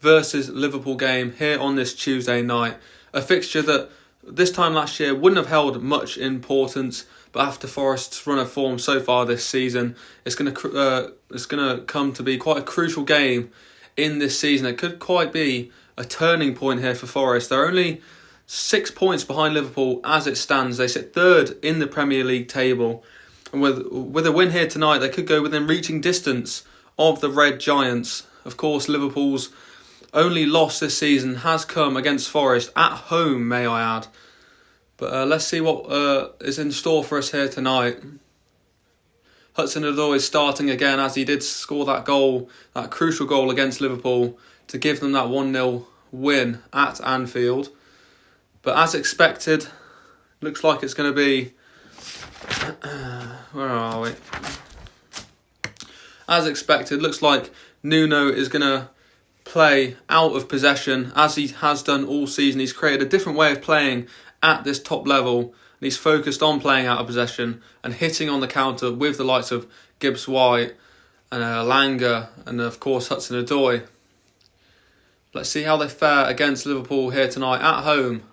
versus Liverpool game here on this Tuesday night. A fixture that this time last year wouldn't have held much importance, but after Forrest's run of form so far this season, it's going to come to be quite a crucial game in this season. It could quite be a turning point here for Forrest. They're only 6 points behind Liverpool as it stands. They sit third in the Premier League table. And with a win here tonight, they could go within reaching distance of the Red Giants. Of course, Liverpool's only loss this season has come against Forest, at home, may I add. But let's see what is in store for us here tonight. Hudson-Odoi is starting again, as he did score that goal, that crucial goal against Liverpool to give them that 1-0 win at Anfield. But as expected, looks like it's going to be... where are we? As expected, looks like Nuno is going to play out of possession, as he has done all season. He's created a different way of playing at this top level, and he's focused on playing out of possession and hitting on the counter with the likes of Gibbs-White and Langer and of course Hudson-Odoi. Let's see how they fare against Liverpool here tonight at home.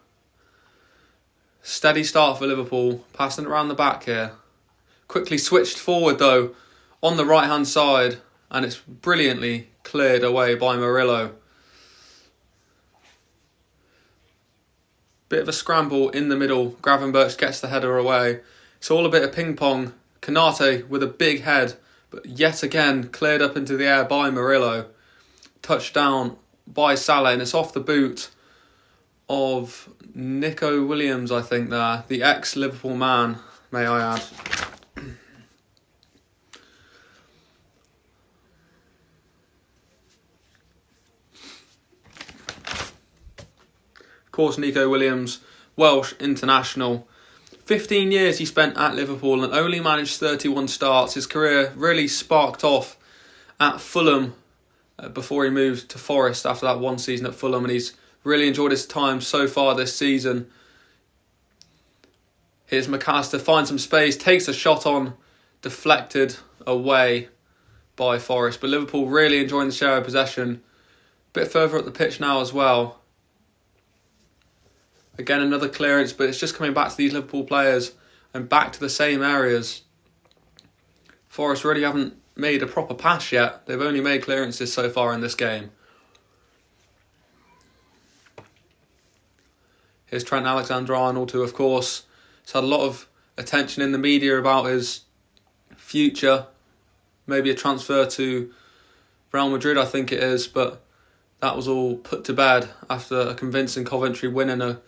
Steady start for Liverpool, passing around the back here. Quickly switched forward though on the right hand side, and it's brilliantly cleared away by Murillo. Bit of a scramble in the middle. Gravenberch gets the header away. It's all a bit of ping pong. Commentate with a big head, but yet again cleared up into the air by Murillo. Touchdown by Salah, and it's off the boot of Nico Williams, I think there. The ex-Liverpool man, may I add. Of course, Nico Williams, Welsh international. 15 years he spent at Liverpool and only managed 31 starts. His career really sparked off at Fulham before he moved to Forest after that one season at Fulham, and he's really enjoyed his time so far this season. Here's McAllister, finds some space, takes a shot on, deflected away by Forrest. But Liverpool really enjoying the share of possession. A bit further up the pitch now as well. Again, another clearance, but it's just coming back to these Liverpool players and back to the same areas. Forrest really haven't made a proper pass yet. They've only made clearances so far in this game. Here's Trent Alexander-Arnold, who of course has had a lot of attention in the media about his future. Maybe a transfer to Real Madrid, I think it is, but that was all put to bed after a convincing Coventry win in a...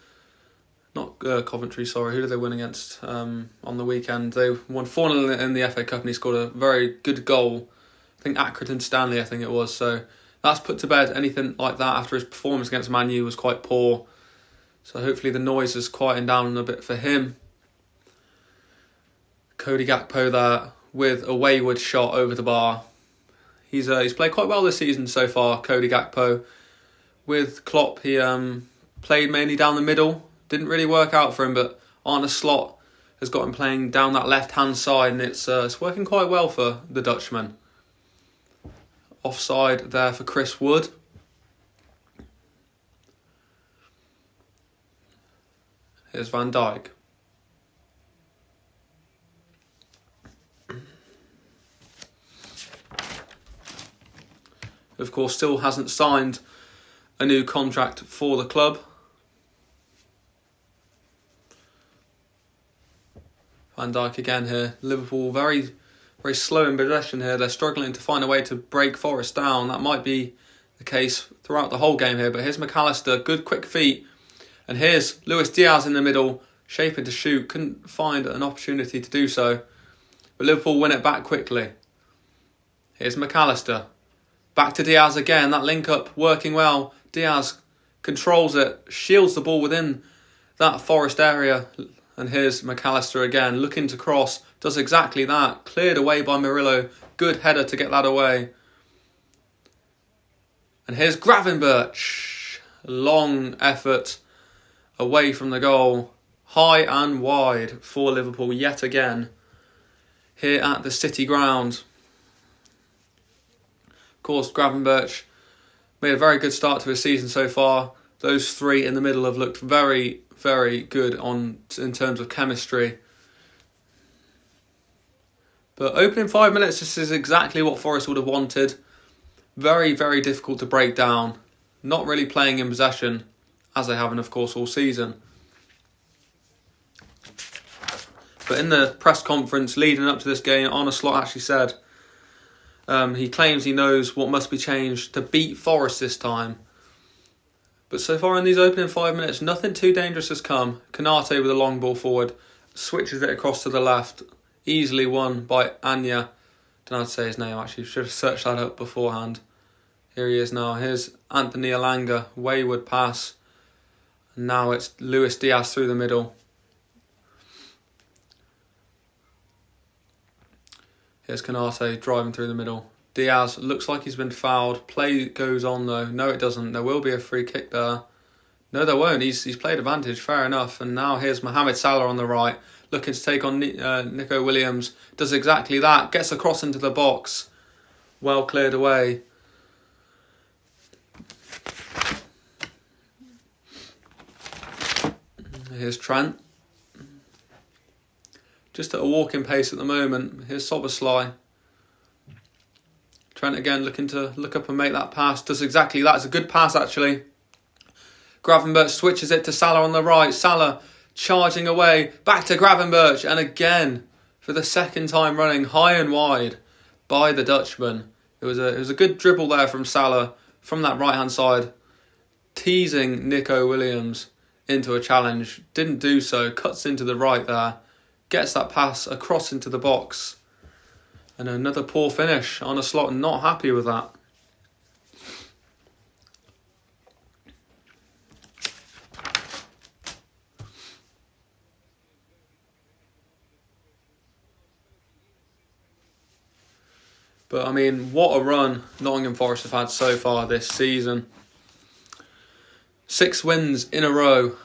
Not Coventry, sorry. Who did they win against on the weekend? They won 4-0 in the FA Cup and he scored a very good goal. I think Accrington Stanley, I think it was. So that's put to bed. Anything like that after his performance against Man U was quite poor. So hopefully the noise is quieting down a bit for him. Cody Gakpo there with a wayward shot over the bar. He's played quite well this season so far, Cody Gakpo. With Klopp, he played mainly down the middle. Didn't really work out for him, but Arne Slot has got him playing down that left-hand side, and it's working quite well for the Dutchman. Offside there for Chris Wood. Here's Van Dijk. Of course, still hasn't signed a new contract for the club. Van Dijk again here. Liverpool very, very slow in possession here. They're struggling to find a way to break Forrest down. That might be the case throughout the whole game here. But here's McAllister, good quick feet. And here's Luis Diaz in the middle, shaping to shoot. Couldn't find an opportunity to do so. But Liverpool win it back quickly. Here's McAllister. Back to Diaz again. That link up working well. Diaz controls it, shields the ball within that Forest area. And here's McAllister again, looking to cross, does exactly that. Cleared away by Murillo. Good header to get that away. And here's Gravenberch. Long effort away from the goal. High and wide for Liverpool yet again. Here at the City ground. Of course, Gravenberch made a very good start to his season so far. Those three in the middle have looked very, very good in terms of chemistry. But opening 5 minutes, this is exactly what Forrest would have wanted. Very, very difficult to break down. Not really playing in possession, as they haven't, of course, all season. But in the press conference leading up to this game, Arne Slot actually said he claims he knows what must be changed to beat Forrest this time. But so far in these opening 5 minutes, nothing too dangerous has come. Commentate with a long ball forward, switches it across to the left. Easily won by Anya. Don't know how to say his name actually. Should have searched that up beforehand. Here he is now. Here's Anthony Elanga. Wayward pass. And now it's Luis Diaz through the middle. Here's Commentate driving through the middle. Diaz looks like he's been fouled. Play goes on though. No, it doesn't. There will be a free kick there. No, there won't. He's played advantage. Fair enough. And now here's Mohamed Salah on the right. Looking to take on Nico Williams. Does exactly that. Gets across into the box. Well cleared away. Here's Trent. Just at a walking pace at the moment. Here's Soboslai. Trent again looking to look up and make that pass. Does exactly that. It's a good pass actually. Gravenberch switches it to Salah on the right. Salah charging away, back to Gravenberch, and again, for the second time running, high and wide by the Dutchman. It was a good dribble there from Salah, from that right-hand side, teasing Nico Williams into a challenge. Didn't do so, cuts into the right there, gets that pass across into the box. And another poor finish. Arne Slot not happy with that. But I mean, what a run Nottingham Forest have had so far this season. 6 wins in a row.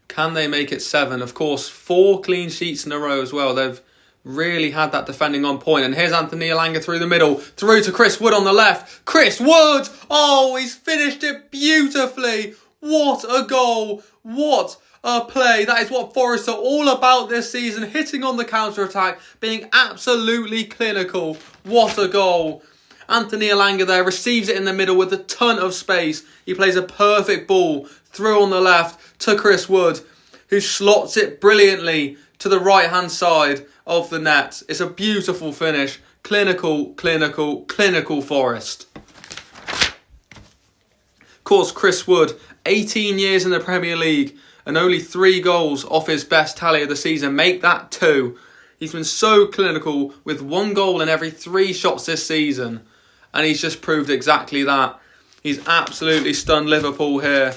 Can they make it 7? Of course, 4 clean sheets in a row as well. They've really had that defending on point. And here's Anthony Elanga through the middle. Through to Chris Wood on the left. Chris Wood! Oh, he's finished it beautifully. What a goal. What a play. That is what Forest are all about this season. Hitting on the counter-attack. Being absolutely clinical. What a goal. Anthony Elanga there receives it in the middle with a ton of space. He plays a perfect ball through on the left to Chris Wood, who slots it brilliantly to the right-hand side of the net. It's a beautiful finish. Clinical, clinical, clinical Forest. Of course, Chris Wood, 18 years in the Premier League and only 3 goals off his best tally of the season. Make that 2. He's been so clinical with 1 goal in every 3 shots this season. And he's just proved exactly that. He's absolutely stunned Liverpool here.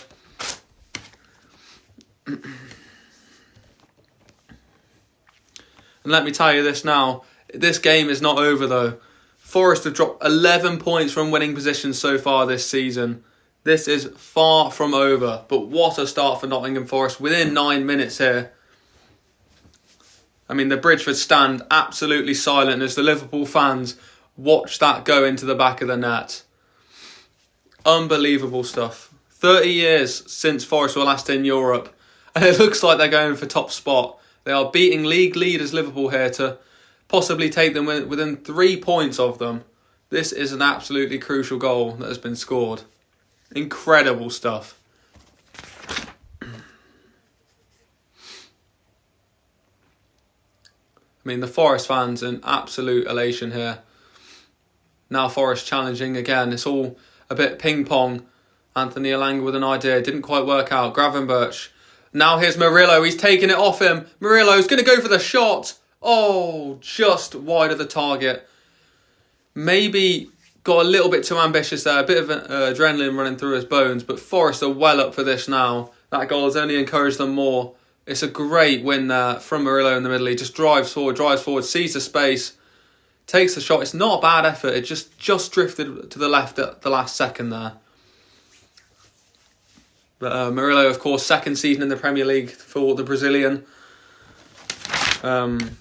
And let me tell you this now. This game is not over though. Forest have dropped 11 points from winning positions so far this season. This is far from over. But what a start for Nottingham Forest within 9 minutes here. I mean, the Bridgeford stand absolutely silent as the Liverpool fans watch that go into the back of the net. Unbelievable stuff. 30 years since Forest were last in Europe, and it looks like they're going for top spot. They are beating league leaders Liverpool here to possibly take them within 3 points of them. This is an absolutely crucial goal that has been scored. Incredible stuff. I mean, the Forest fans in absolute elation here. Now Forest challenging again. It's all a bit ping-pong. Anthony Elanga with an idea. Didn't quite work out. Gravenberch. Now here's Murillo. He's taking it off him. Murillo's going to go for the shot. Oh, just wide of the target. Maybe got a little bit too ambitious there. A bit of adrenaline running through his bones. But Forest are well up for this now. That goal has only encouraged them more. It's a great win there from Murillo in the middle. He just drives forward, sees the space, takes the shot. It's not a bad effort. It just drifted to the left at the last second there. But Murillo, of course, second season in the Premier League for the Brazilian. Alongside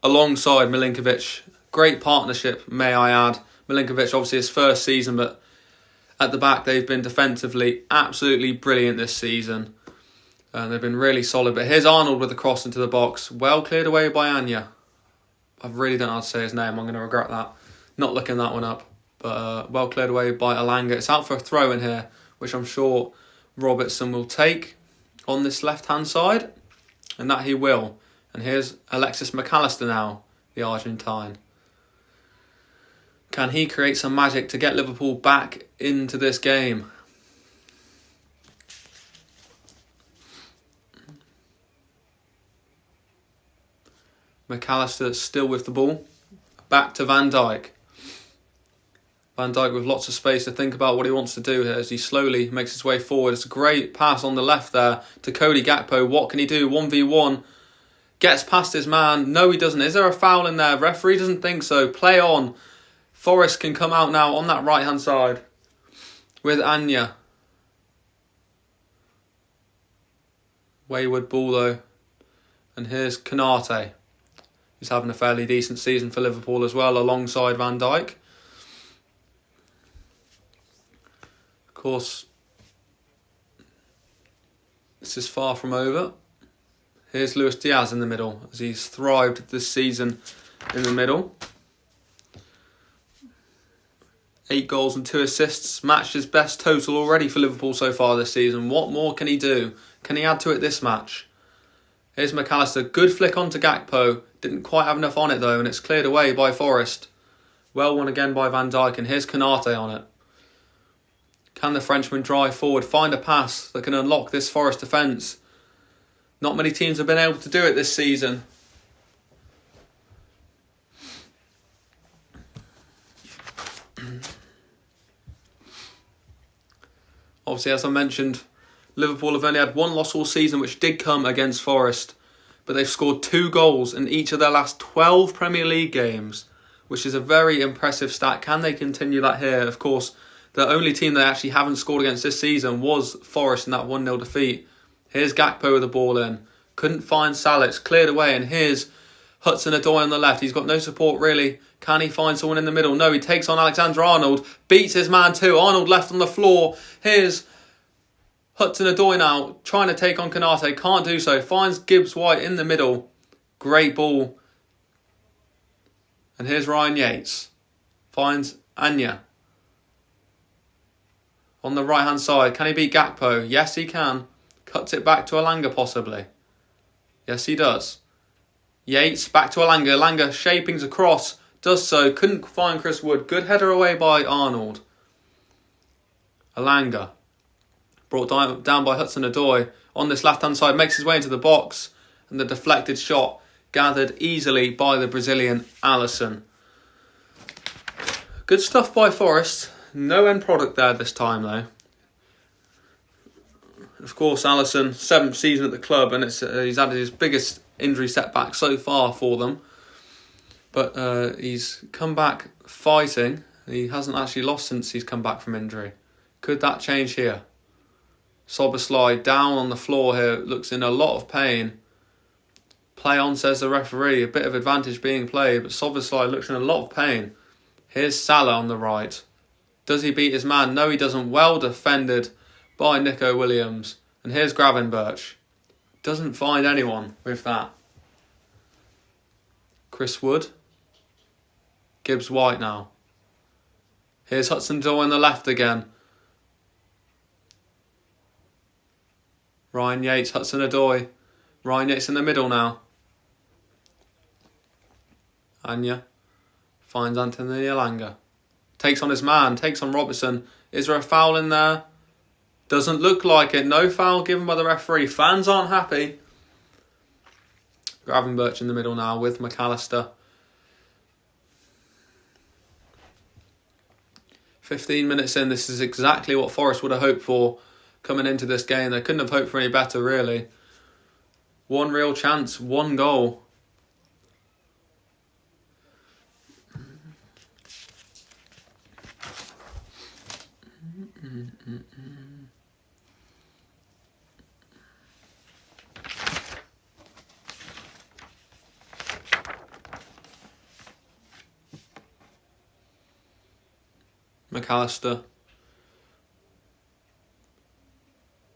Milinkovic. Great partnership, may I add. Milinkovic, obviously his first season, but At the back, they've been defensively absolutely brilliant this season. And they've been really solid. But here's Arnold with the cross into the box. Well cleared away by Anya. I really don't know how to say his name. I'm going to regret that. Not looking that one up. But well cleared away by Alanga. It's out for a throw in here, which I'm sure Robertson will take on this left-hand side. And that he will. And here's Alexis McAllister now, the Argentine. Can he create some magic to get Liverpool back into this game? McAllister still with the ball. Back to Van Dijk. Van Dijk with lots of space to think about what he wants to do here as he slowly makes his way forward. It's a great pass on the left there to Cody Gakpo. What can he do? 1v1. Gets past his man. No, he doesn't. Is there a foul in there? Referee doesn't think so. Play on. Forrest can come out now on that right-hand side with Anya. Wayward ball though. And here's Commentate. He's having a fairly decent season for Liverpool as well, alongside Van Dijk. Of course, this is far from over. Here's Luis Diaz in the middle, as he's thrived this season in the middle. 8 goals and 2 assists, matched his best total already for Liverpool so far this season. What more can he do? Can he add to it this match? Here's McAllister, good flick onto Gakpo. Didn't quite have enough on it though, and it's cleared away by Forrest. Well won again by Van Dijk, and here's Commentate on it. Can the Frenchman drive forward, find a pass that can unlock this Forest defence? Not many teams have been able to do it this season. Obviously, as I mentioned, Liverpool have only had 1 loss all season, which did come against Forest. But they've scored 2 goals in each of their last 12 Premier League games, which is a very impressive stat. Can they continue that here? Of course, the only team they actually haven't scored against this season was Forest in that 1-0 defeat. Here's Gakpo with the ball in. Couldn't find Salah. It's cleared away. And here's Hudson-Odoi on the left. He's got no support really. Can he find someone in the middle? No, he takes on Alexander-Arnold. Beats his man too. Arnold left on the floor. Here's Hudson-Odoi now trying to take on Commentate. Can't do so. Finds Gibbs-White in the middle. Great ball. And here's Ryan Yates. Finds Anya. On the right-hand side. Can he beat Gakpo? Yes, he can. Cuts it back to Alanga possibly. Yes, he does. Yates back to Alanga. Alanga shapings across. Does so. Couldn't find Chris Wood. Good header away by Arnold. Alanga. Brought down by Hudson-Odoi. On this left-hand side. Makes his way into the box. And the deflected shot gathered easily by the Brazilian Alisson. Good stuff by Forrest. No end product there this time though. Of course, Alisson, 7th season at the club, and he's had his biggest injury setback so far for them. But he's come back fighting. He hasn't actually lost since he's come back from injury. Could that change here? Szoboszlai down on the floor here, looks in a lot of pain. Play on, says the referee. A bit of advantage being played, but Szoboszlai looks in a lot of pain. Here's Salah on the right. Does he beat his man? No, he doesn't. Well defended by Nico Williams. And here's Gravenberch. Doesn't find anyone with that. Chris Wood. Gibbs-White now. Here's Hudson-Odoi on the left again. Ryan Yates, Hudson-Odoi. Ryan Yates in the middle now. Anya finds Anthony Alanga. Takes on his man, takes on Robertson. Is there a foul in there? Doesn't look like it. No foul given by the referee. Fans aren't happy. Gravenberch in the middle now with McAllister. 15 minutes in, this is exactly what Forrest would have hoped for coming into this game. They couldn't have hoped for any better, really. 1 real chance, 1 goal. McAllister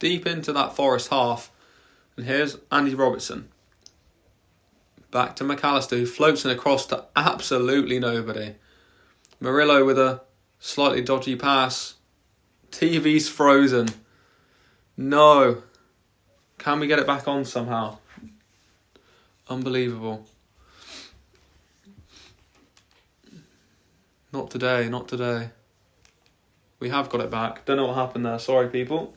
deep into that Forrest half. And here's Andy Robertson. Back to McAllister, who floats it across to absolutely nobody. Murillo with a slightly dodgy pass. TV's frozen. No. Can we get it back on somehow? Unbelievable. Not today, not today. We have got it back. Don't know what happened there. Sorry, people.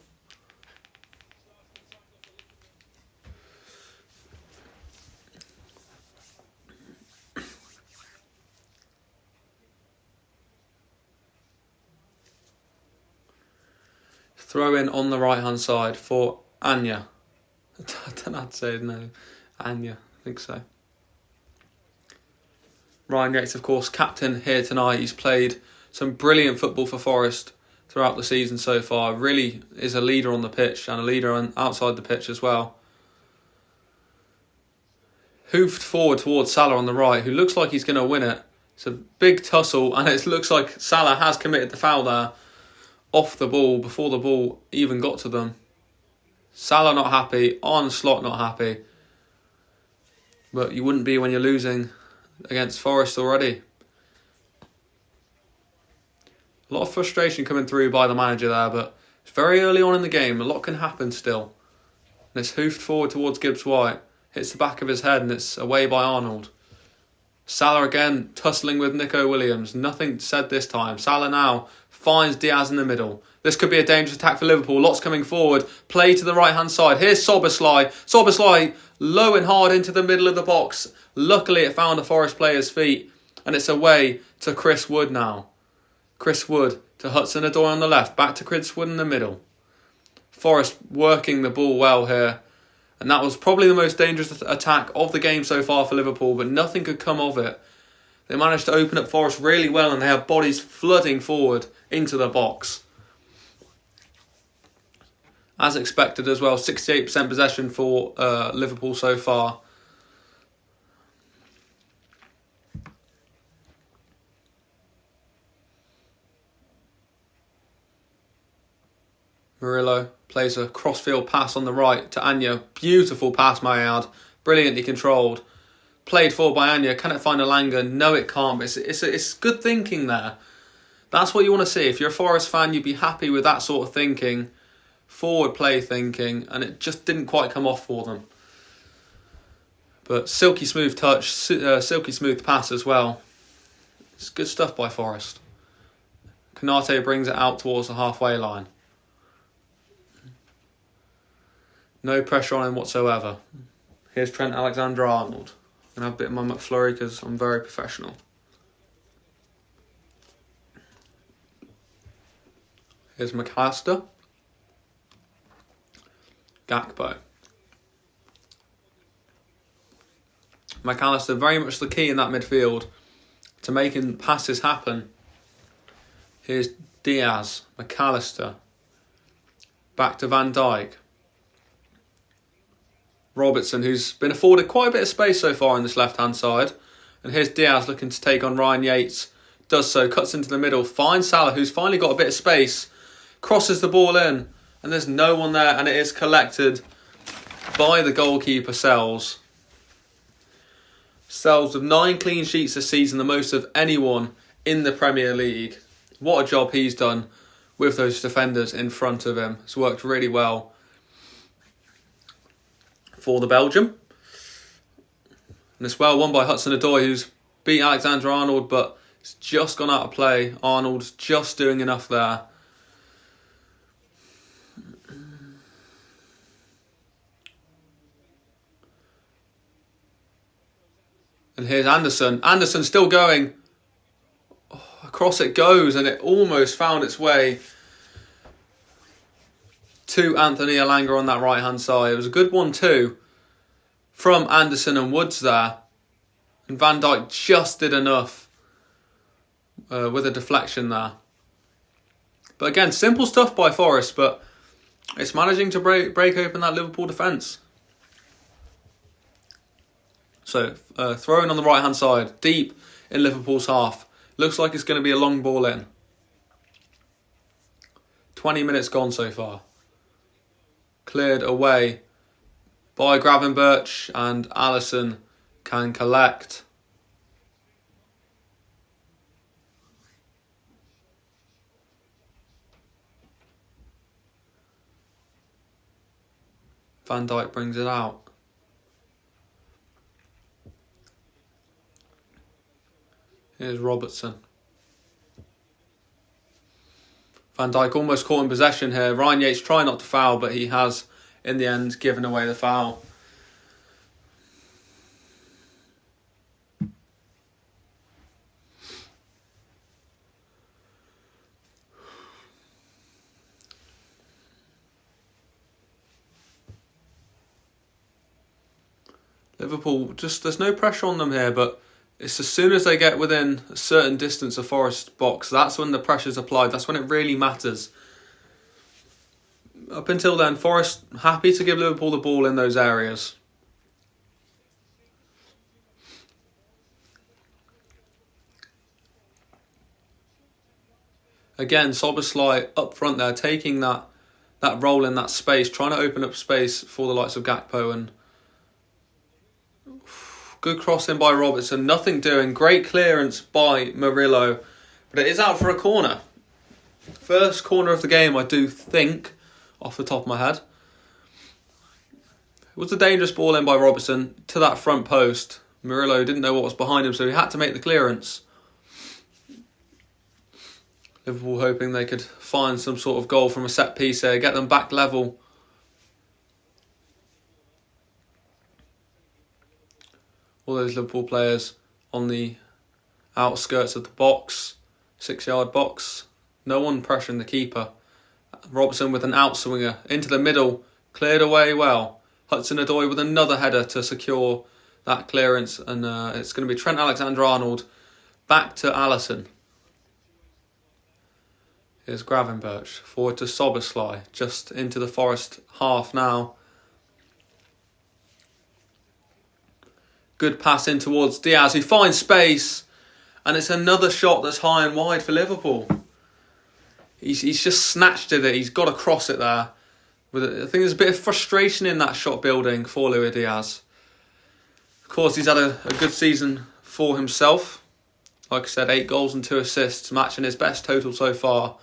Throw in on the right-hand side for Anya. I don't know how to say his name. Anya, I think so. Ryan Yates, of course, captain here tonight. He's played some brilliant football for Forrest throughout the season so far. Really is a leader on the pitch and a leader outside the pitch as well. Hoofed forward towards Salah on the right, who looks like he's going to win it. It's a big tussle, and it looks like Salah has committed the foul there off the ball before the ball even got to them. Salah not happy, Slot not happy. But you wouldn't be when you're losing against Forrest already. A lot of frustration coming through by the manager there, but it's very early on in the game. A lot can happen still. And it's hoofed forward towards Gibbs-White. Hits the back of his head and it's away by Arnold. Salah again tussling with Nico Williams. Nothing said this time. Salah now finds Diaz in the middle. This could be a dangerous attack for Liverpool. Lots coming forward. Play to the right-hand side. Here's Soboslai. Soboslai low and hard into the middle of the box. Luckily, it found a Forest player's feet. And it's away to Chris Wood now. Chris Wood to Hudson-Odoi on the left. Back to Chris Wood in the middle. Forrest working the ball well here. And that was probably the most dangerous attack of the game so far for Liverpool. But nothing could come of it. They managed to open up Forrest really well. And they have bodies flooding forward into the box. As expected as well, 68% possession for Liverpool so far. Murillo plays a crossfield pass on the right to Anya. Beautiful pass, may I add. Brilliantly controlled. Played forward by Anya. Can it find Elanga? No, it can't. But it's good thinking there. That's what you want to see. If you're a Forest fan, you'd be happy with that sort of thinking. Forward play thinking. And it just didn't quite come off for them. But silky smooth touch. Silky smooth pass as well. It's good stuff by Forest. Commentate brings it out towards the halfway line. No pressure on him whatsoever. Here's Trent Alexander-Arnold. I'm going to have a bit of my McFlurry because I'm very professional. Here's McAllister. Gakpo. McAllister very much the key in that midfield to making passes happen. Here's Diaz. McAllister. Back to Van Dijk. Robertson, who's been afforded quite a bit of space so far on this left-hand side. And here's Diaz looking to take on Ryan Yates. Does so, cuts into the middle, finds Salah, who's finally got a bit of space. Crosses the ball in, and there's no one there, and it is collected by the goalkeeper, Sells. Sells with 9 clean sheets this season, the most of anyone in the Premier League. What a job he's done with those defenders in front of him. It's worked really well for the Belgium. And it's well won by Hudson-Odoi, who's beat Alexander-Arnold, but it's just gone out of play. Arnold's just doing enough there. And here's Anderson. Anderson still going. Oh, across it goes, and it almost found its way to Anthony Elanga on that right-hand side. It was a good 1-2 from Anderson and Woods there. And Van Dijk just did enough with a deflection there. But again, simple stuff by Forrest, but it's managing to break open that Liverpool defence. So, throwing on the right-hand side, deep in Liverpool's half. Looks like it's going to be a long ball in. 20 minutes gone so far. cleared away by Gravenberch, and Alisson can collect. Van Dijk brings it out. Here's Robertson. Van Dijk almost caught in possession here. Ryan Yates trying not to foul, but he has, in the end, given away the foul. Liverpool, there's no pressure on them here, but it's as soon as they get within a certain distance of Forest box, that's when the pressure's applied. That's when it really matters. Up until then, Forest happy to give Liverpool the ball in those areas. Again, Szoboszlai up front there, taking that role in that space, trying to open up space for the likes of Gakpo, and good cross in by Robertson, nothing doing. Great clearance by Murillo, but it is out for a corner. First corner of the game, I do think, off the top of my head. It was a dangerous ball in by Robertson to that front post. Murillo didn't know what was behind him, so he had to make the clearance. Liverpool hoping they could find some sort of goal from a set piece here, get them back level. All those Liverpool players on the outskirts of the box, 6-yard box. No one pressuring the keeper. Robertson with an outswinger into the middle, cleared away well. Hudson-Odoi with another header to secure that clearance, and it's going to be Trent Alexander-Arnold back to Alisson. Here's Gravenberch, forward to Szoboszlai, just into the Forest half now. Good pass in towards Diaz, who finds space, and it's another shot that's high and wide for Liverpool. He's just snatched at it. He's got to cross it there. I think there's a bit of frustration in that shot building for Luis Diaz. Of course, he's had a good season for himself. Like I said, 8 goals and 2 assists, matching his best total so far.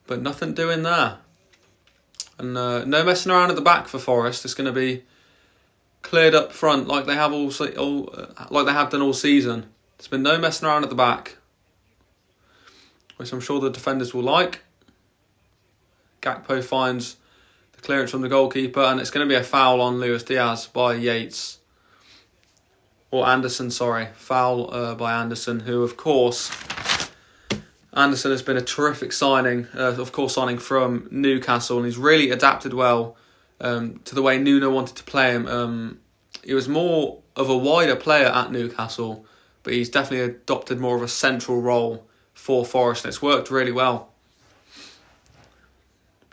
But nothing doing there. And no messing around at the back for Forest. It's going to be cleared up front like they have done all season. There's been no messing around at the back, which I'm sure the defenders will like. Gakpo finds the clearance from the goalkeeper, and it's going to be a foul on Luis Diaz by Yates. Or Anderson, sorry. Foul by Anderson, who, of course, Anderson has been a terrific signing, signing from Newcastle, and he's really adapted well to the way Nuno wanted to play him. He was more of a wider player at Newcastle, but he's definitely adopted more of a central role for Forest, and it's worked really well.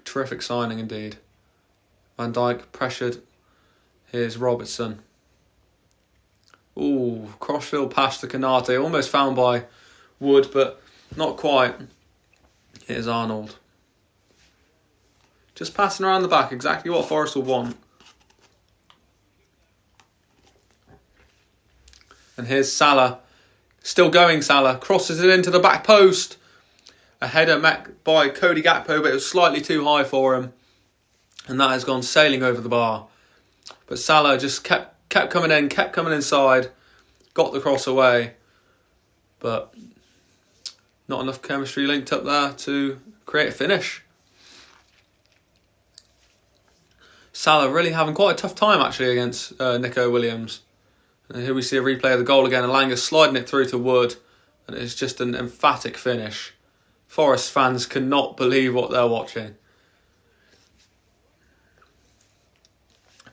Terrific signing indeed. Van Dijk pressured. Here's Robertson. Ooh, crossfield pass to Konate, almost found by Wood, but not quite. Here's Arnold. Just passing around the back, exactly what Forrest will want. And here's Salah. Still going, Salah. Crosses it into the back post. A header met by Cody Gakpo, but it was slightly too high for him. And that has gone sailing over the bar. But Salah just kept coming in, kept coming inside. Got the cross away. But not enough chemistry linked up there to create a finish. Salah really having quite a tough time actually against Nico Williams. And here we see a replay of the goal again. Elanga sliding it through to Wood. And it's just an emphatic finish. Forest fans cannot believe what they're watching.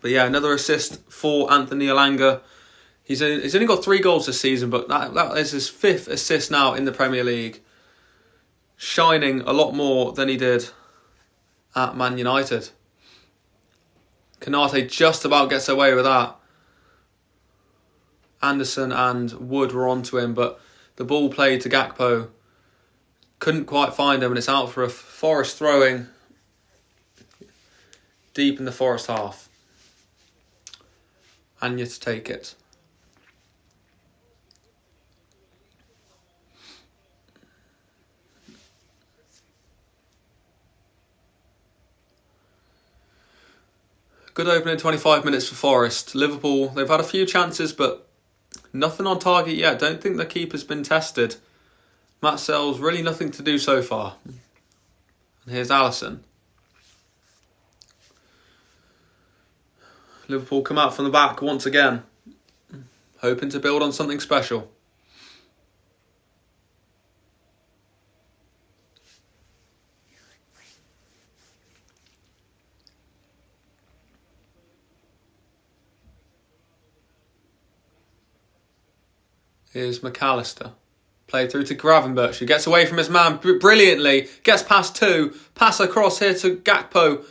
But yeah, another assist for Anthony Elanga. He's only got 3 goals this season, but that is his 5th assist now in the Premier League. Shining a lot more than he did at Man United. Konate just about gets away with that. Anderson and Wood were onto him, but the ball played to Gakpo. Couldn't quite find him, and it's out for a Forest throwing. deep in the Forest half. Anya to take it. Good opening 25 minutes for Forrest. Liverpool, they've had a few chances, but nothing on target yet. Don't think the keeper's been tested. Matt Sells, really nothing to do so far. And here's Alisson. Liverpool come out from the back once again, hoping to build on something special. Here's McAllister. Played through to Gravenberch, who gets away from his man brilliantly. Gets past two. Pass across here to Gakpo.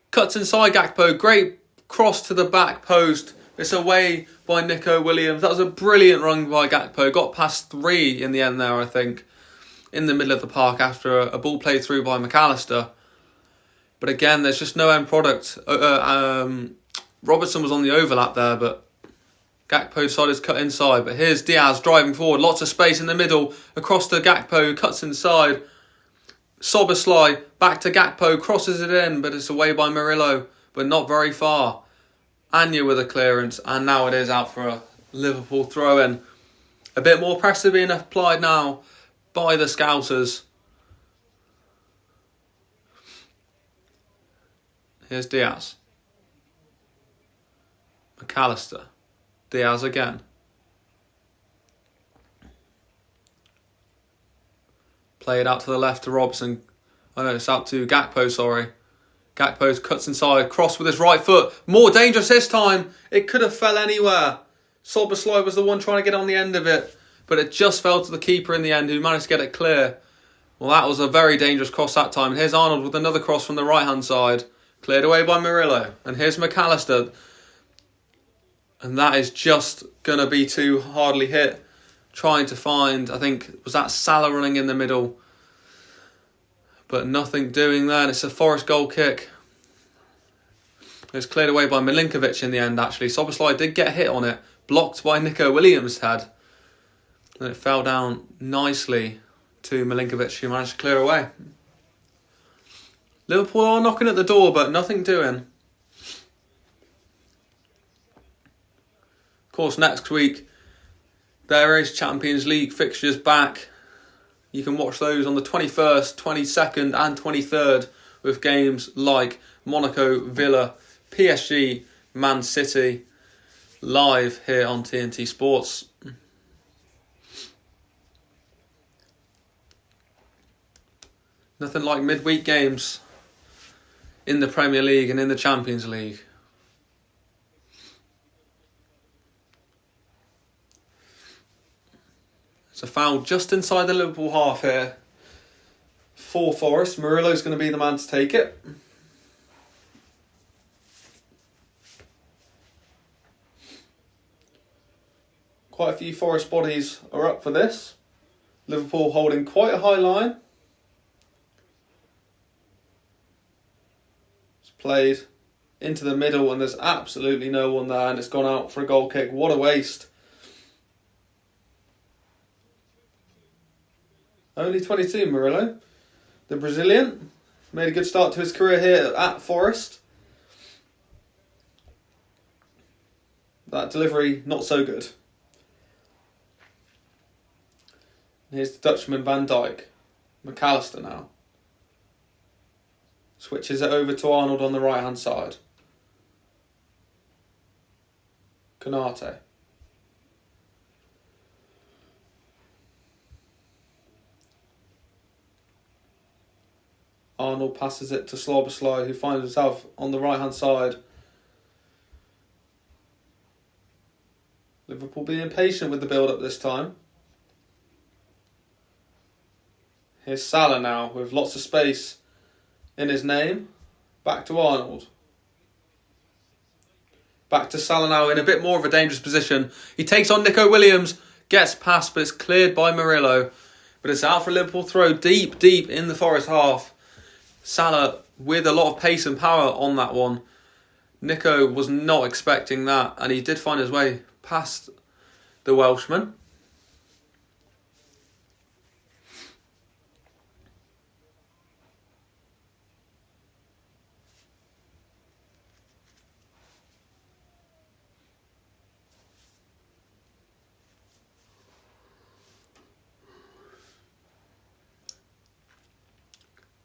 Cuts inside Gakpo. Great cross to the back post. It's away by Nico Williams. That was a brilliant run by Gakpo. Got past three in the end there, I think. In the middle of the park after a ball played through by McAllister. But again, there's just no end product. Robertson was on the overlap there, but Gakpo decided to cut inside, but here's Diaz driving forward. Lots of space in the middle. Across to Gakpo, cuts inside. Szoboszlai, back to Gakpo, crosses it in, but it's away by Murillo, but not very far. Anya with a clearance, and now it is out for a Liverpool throw-in. A bit more pressure being applied now by the Scousers. Here's Diaz. McAllister. Diaz again. Play it out to the left to Robson. Oh no, it's out to Gakpo, sorry. Gakpo cuts inside, cross with his right foot. More dangerous this time. It could have fell anywhere. Szoboszlai was the one trying to get on the end of it, but it just fell to the keeper in the end, who managed to get it clear. Well, that was a very dangerous cross that time. Here's Arnold with another cross from the right-hand side. Cleared away by Murillo. And here's McAllister. And that is just going to be too hardly hit. Trying to find, I think, was that Salah running in the middle? But nothing doing there. And it's a Forrest goal kick. It was cleared away by Milinkovic in the end, actually. Szoboszlai did get a hit on it. Blocked by Nico Williams' head. And it fell down nicely to Milinkovic, who managed to clear away. Liverpool are knocking at the door, but nothing doing. Of course, next week, there is Champions League fixtures back. You can watch those on the 21st, 22nd and 23rd with games like Monaco, Villa, PSG, Man City, live here on TNT Sports. Nothing like midweek games in the Premier League and in the Champions League. It's a foul just inside the Liverpool half here for Forrest. Murillo's going to be the man to take it. Quite a few Forrest bodies are up for this. Liverpool holding quite a high line. It's played into the middle and there's absolutely no one there, and it's gone out for a goal kick. What a waste. Only 22, Murillo. The Brazilian made a good start to his career here at Forrest. That delivery, not so good. Here's the Dutchman Van Dijk. McAllister now. Switches it over to Arnold on the right-hand side. Commentate. Arnold passes it to Szoboszlai, who finds himself on the right-hand side. Liverpool being impatient with the build-up this time. Here's Salah now, with lots of space in his name. Back to Arnold. Back to Salah now in a bit more of a dangerous position. He takes on Nico Williams, gets past, but it's cleared by Murillo. But it's out for a Liverpool throw deep in the Forest half. Salah with a lot of pace and power on that one. Nico was not expecting that, and he did find his way past the Welshman.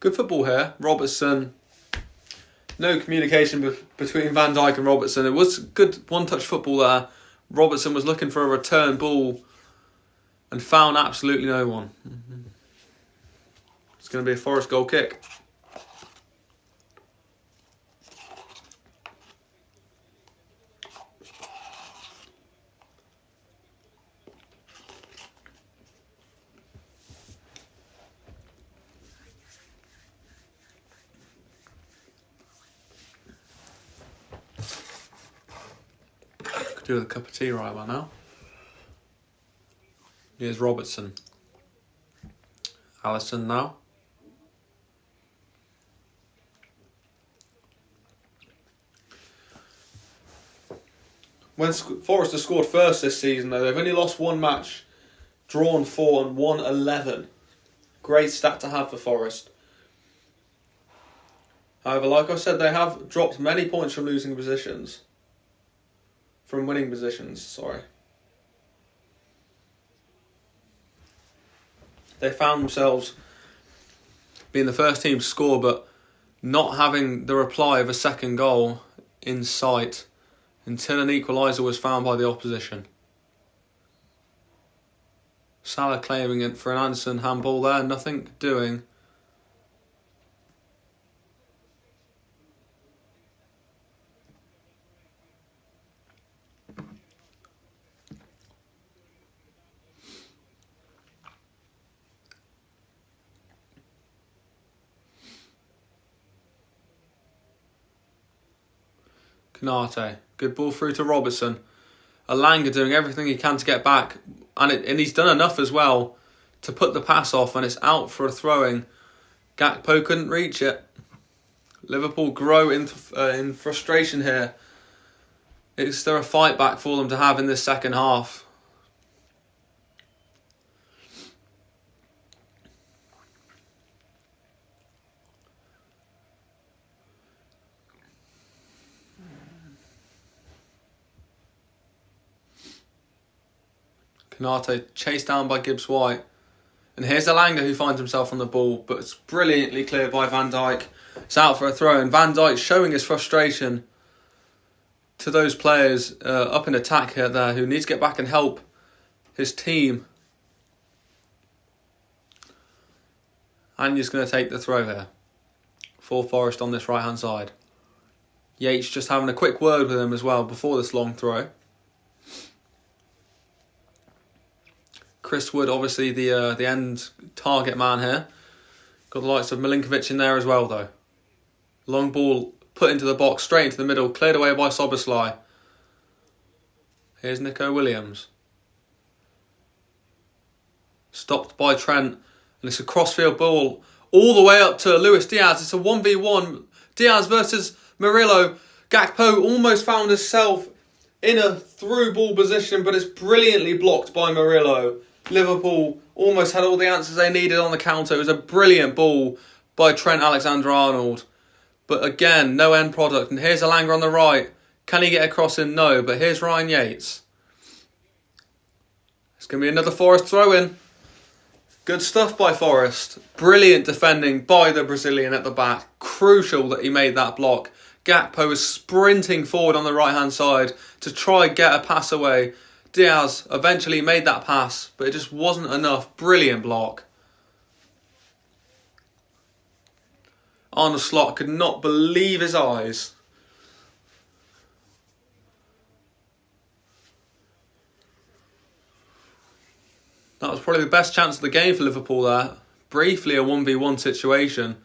Good football here. Robertson. No communication between Van Dijk and Robertson. It was good one-touch football there. Robertson was looking for a return ball and found absolutely no one. It's going to be a Forrest goal kick. Could do with a cup of tea right about now. Here's Robertson. Alisson now. When Forrest has scored first this season, though, they've only lost one match, drawn 4 and won 11. Great stat to have for Forrest. However, like I said, they have dropped many points from losing positions. From winning positions, sorry. They found themselves being the first team to score, but not having the reply of a second goal in sight until an equaliser was found by the opposition. Salah claiming it for an Anderson handball there, nothing doing. Commentate. Good ball through to Robertson. Alanga doing everything he can to get back. And he's done enough as well to put the pass off, and it's out for a throwing. Gakpo couldn't reach it. Liverpool grow in frustration here. Is there a fight back for them to have in this second half? Commentate chased down by Gibbs-White. And here's Alanga who finds himself on the ball, but it's brilliantly cleared by Van Dijk. It's out for a throw, and Van Dijk showing his frustration to those players up in attack here there who need to get back and help his team. And he's going to take the throw here for Forrest on this right-hand side. Yates just having a quick word with him as well before this long throw. Chris Wood, obviously the end target man here. Got the likes of Milinkovic in there as well, though. Long ball put into the box, straight into the middle, cleared away by Szoboszlai. Here's Nico Williams. Stopped by Trent, and it's a crossfield ball all the way up to Luis Diaz. It's a 1v1. Diaz versus Murillo. Gakpo almost found himself in a through ball position, but it's brilliantly blocked by Murillo. Liverpool almost had all the answers they needed on the counter. It was a brilliant ball by Trent Alexander-Arnold. But again, no end product. And here's Alanga on the right. Can he get across in? No, but here's Ryan Yates. It's going to be another Forrest throw-in. Good stuff by Forrest. Brilliant defending by the Brazilian at the back. Crucial that he made that block. Gakpo was sprinting forward on the right-hand side to try and get a pass away. Diaz eventually made that pass, but it just wasn't enough. Brilliant block. Arne Slot could not believe his eyes. That was probably the best chance of the game for Liverpool there. Briefly a 1v1 situation.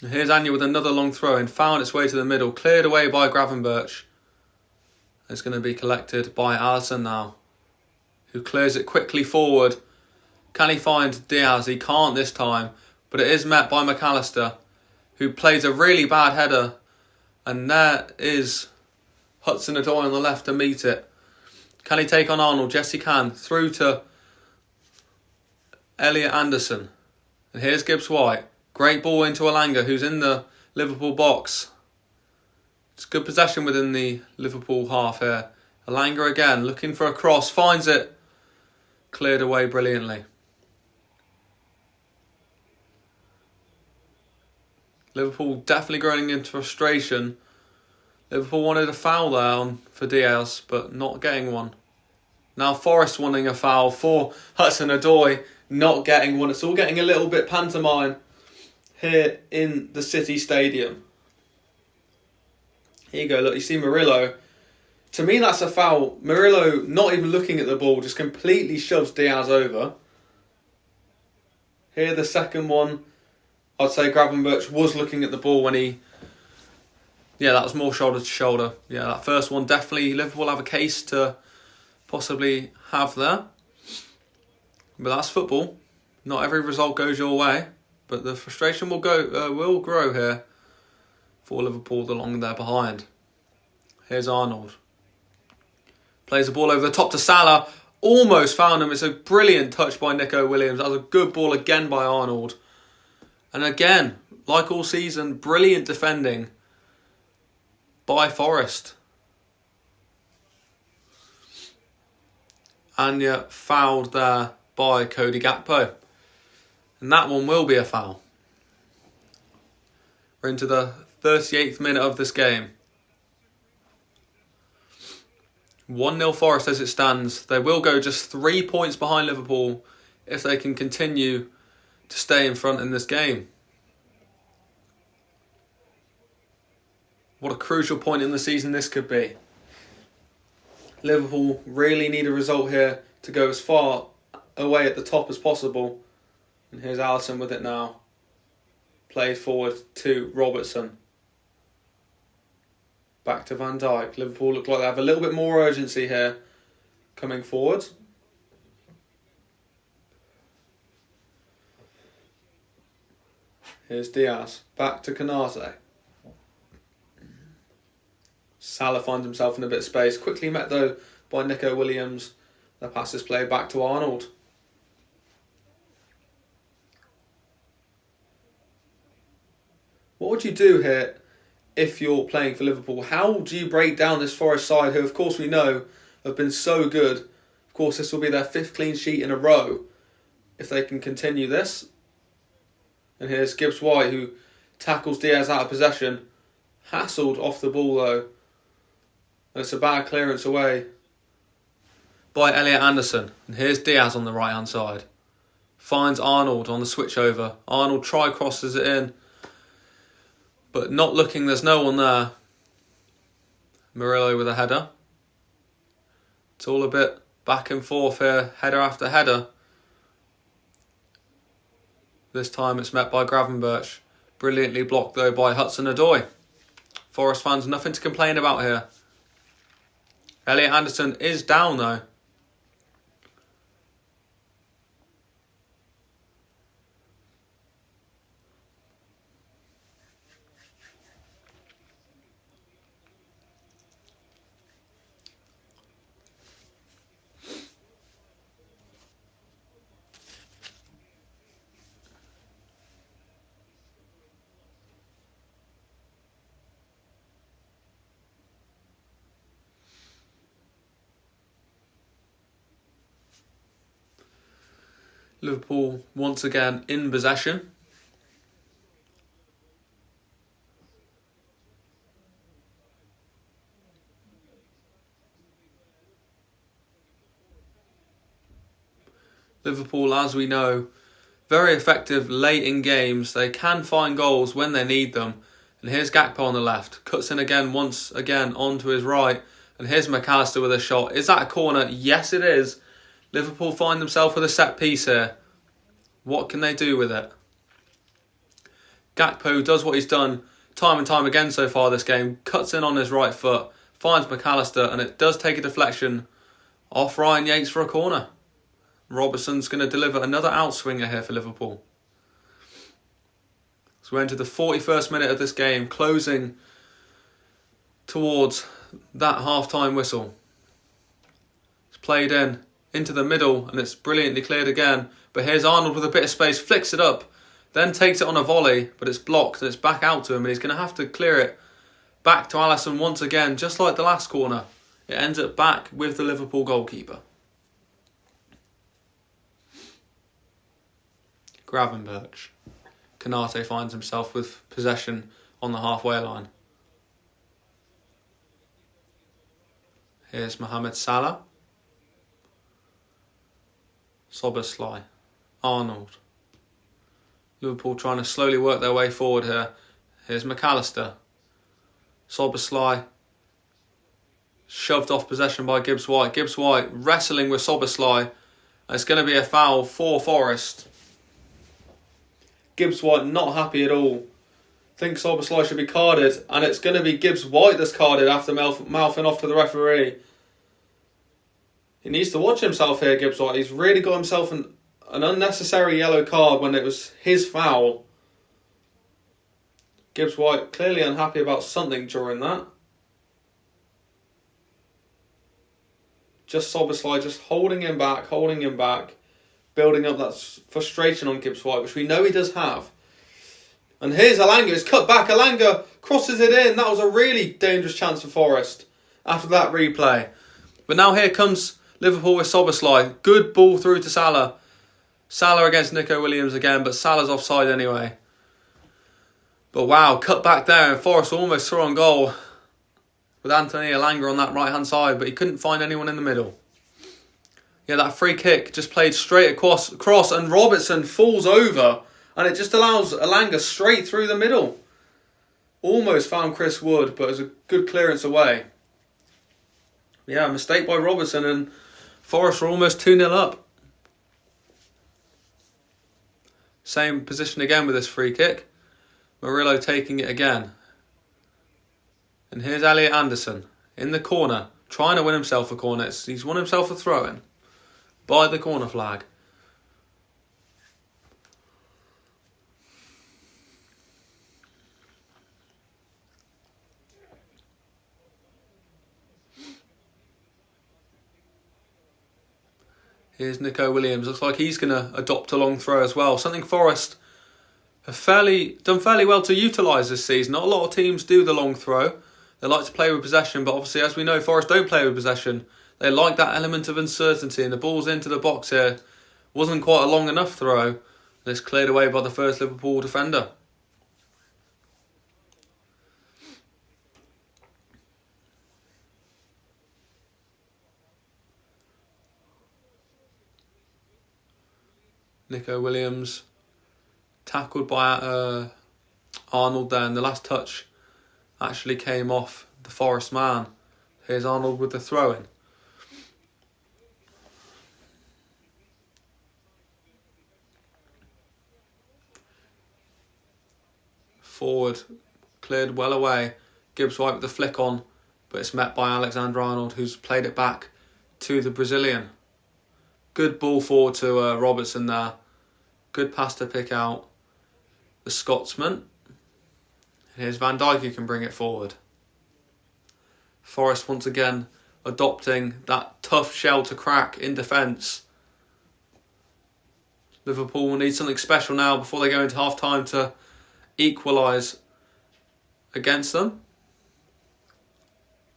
Here's Anya with another long throw and found its way to the middle. Cleared away by Gravenberch. It's going to be collected by Alisson now, who clears it quickly forward. Can he find Diaz? He can't this time. but it is met by McAllister, who plays a really bad header, and there is Hudson-Odoi on the left to meet it. Can he take on Arnold? Yes, he can. Through to Elliot Anderson. And here's Gibbs-White. Great ball into Elanga, who's in the Liverpool box. It's good possession within the Liverpool half here. Elanga again, looking for a cross, finds it. Cleared away brilliantly. Liverpool definitely growing into frustration. Liverpool wanted a foul there for Diaz, but not getting one. Now Forrest wanting a foul for Hudson-Odoi, not getting one. It's all getting a little bit pantomime here in the City Stadium. Here you go, look, you see Murillo. To me, that's a foul. Murillo, not even looking at the ball, just completely shoves Diaz over. Here, the second one, I'd say Gravenberch was looking at the ball when he... Yeah, that was more shoulder to shoulder. Yeah, that first one, definitely Liverpool have a case to possibly have there. But that's football. Not every result goes your way. But the frustration will grow here for Liverpool along there behind. Here's Arnold. Plays the ball over the top to Salah. Almost found him. It's a brilliant touch by Nico Williams. That was a good ball again by Arnold. And again, like all season, brilliant defending by Forrest. And yet fouled there by Cody Gakpo. And that one will be a foul. We're into the 38th minute of this game. 1-0 Forest as it stands. They will go just 3 points behind Liverpool if they can continue to stay in front in this game. What a crucial point in the season this could be. Liverpool really need a result here to go as far away at the top as possible. And here's Alisson with it now. Played forward to Robertson. Back to Van Dijk. Liverpool look like they have a little bit more urgency here coming forward. Here's Diaz. Back to Konate. Salah finds himself in a bit of space. Quickly met though by Nico Williams. The pass is played back to Arnold. What would you do here if you're playing for Liverpool? How do you break down this Forest side, who of course we know have been so good? Of course this will be their 5th clean sheet in a row if they can continue this. And here's Gibbs-White, who tackles Diaz out of possession. Hassled off the ball though. And it's a bad clearance away by Elliot Anderson. And here's Diaz on the right hand side. Finds Arnold on the switch over. Arnold crosses it in. But not looking, there's no one there. Murillo with a header. It's all a bit back and forth here, header after header. This time it's met by Gravenberch. Brilliantly blocked though by Hudson-Odoi. Forest fans, nothing to complain about here. Elliot Anderson is down though. Liverpool once again in possession. Liverpool, as we know, very effective late in games. They can find goals when they need them. And here's Gakpo on the left. Cuts in again, once again, onto his right. And here's McAllister with a shot. Is that a corner? Yes, it is. Liverpool find themselves with a set piece here. What can they do with it? Gakpo does what he's done time and time again so far this game. Cuts in on his right foot. Finds McAllister. And it does take a deflection off Ryan Yates for a corner. Robertson's going to deliver another outswinger here for Liverpool. So we're into the 41st minute of this game, closing towards that half-time whistle. It's played into the middle, and it's brilliantly cleared again. But here's Arnold with a bit of space, flicks it up, then takes it on a volley, but it's blocked and it's back out to him, and he's going to have to clear it back to Alisson once again, just like the last corner. It ends up back with the Liverpool goalkeeper. Gravenberch. Commentate finds himself with possession on the halfway line. Here's Mohamed Salah. Szoboszlai. Arnold. Liverpool trying to slowly work their way forward here. Here's McAllister. Szoboszlai. Shoved off possession by Gibbs White. Gibbs White wrestling with Szoboszlai. It's going to be a foul for Forrest. Gibbs White not happy at all. Thinks Szoboszlai should be carded, and it's going to be Gibbs White that's carded after mouthing off to the referee. He needs to watch himself here, Gibbs White. He's really got himself an unnecessary yellow card when it was his foul. Gibbs White clearly unhappy about something during that. Just Szoboszlai just holding him back, building up that frustration on Gibbs White, which we know he does have. And here's Elanga, it's cut back, Elanga crosses it in. That was a really dangerous chance for Forrest after that replay. But now here comes Liverpool with Szoboszlai. Good ball through to Salah. Salah against Nico Williams again, but Salah's offside anyway. But wow, cut back there, and Forrest almost threw on goal with Anthony Elanga on that right-hand side, but he couldn't find anyone in the middle. Yeah, that free kick just played straight across, and Robertson falls over, and it just allows Elanga straight through the middle. Almost found Chris Wood, but it was a good clearance away. Yeah, mistake by Robertson, and Forrest were almost 2-0 up. Same position again with this free kick. Murillo taking it again. And here's Elliot Anderson in the corner, trying to win himself a corner. He's won himself a throw-in by the corner flag. Here's Nico Williams. Looks like he's going to adopt a long throw as well. Something Forrest have done fairly well to utilise this season. Not a lot of teams do the long throw. They like to play with possession, but obviously, as we know, Forrest don't play with possession. They like that element of uncertainty, and the ball's into the box here. Wasn't quite a long enough throw. And it's cleared away by the first Liverpool defender. Nico Williams tackled by Arnold there, and the last touch actually came off the Forest man. Here's Arnold with the throw-in. Forward, cleared well away. Gibbs White with the flick on, but it's met by Alexander Arnold, who's played it back to the Brazilian. Good ball forward to Robertson there. Good pass to pick out the Scotsman. Here's Van Dijk who can bring it forward. Forrest once again adopting that tough shell to crack in defence. Liverpool will need something special now before they go into half-time to equalise against them.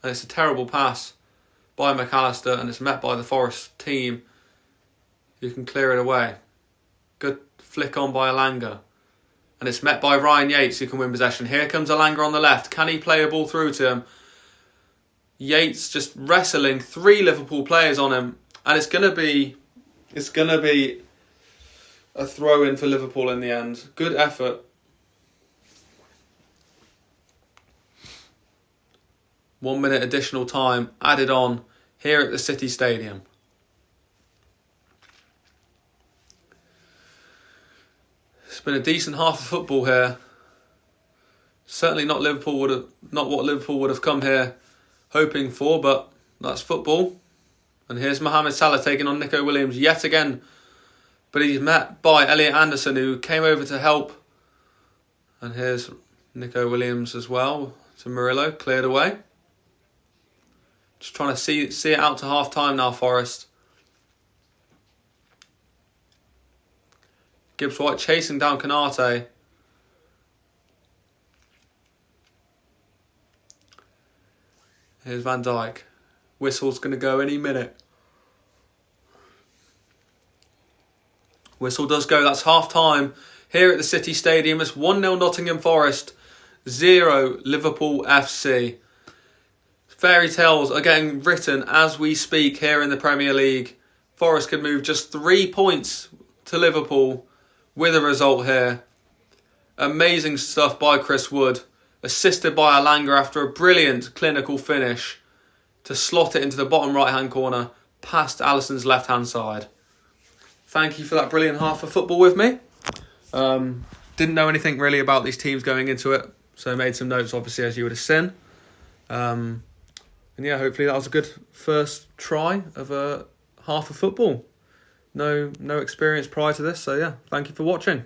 And it's a terrible pass by McAllister, and it's met by the Forest team who can clear it away. Good flick on by Elanga. And it's met by Ryan Yates who can win possession. Here comes Elanga on the left. Can he play a ball through to him? Yates just wrestling 3 Liverpool players on him. And it's gonna be a throw-in for Liverpool in the end. Good effort. 1 minute additional time added on here at the City Stadium. It's been a decent half of football here. Certainly not what Liverpool would have come here hoping for, but that's football. And here's Mohamed Salah taking on Nico Williams yet again, but he's met by Elliot Anderson, who came over to help And here's Nico Williams as well to Murillo, cleared away. Just trying to see it out to half time now, Forrest. Gibbs White chasing down Commentate. Here's Van Dijk. Whistle's going to go any minute. Whistle does go. That's half time here at the City Stadium. It's 1-0 Nottingham Forest, 0 Liverpool FC. Fairy tales are getting written as we speak here in the Premier League. Forest could move just 3 points to Liverpool with a result here. Amazing stuff by Chris Wood, assisted by Alanga after a brilliant clinical finish to slot it into the bottom right-hand corner past Alisson's left-hand side. Thank you for that brilliant half of football with me. Didn't know anything really about these teams going into it, so made some notes, obviously, as you would have seen. And yeah, hopefully that was a good first try of a half of football. No experience prior to this, so yeah, thank you for watching.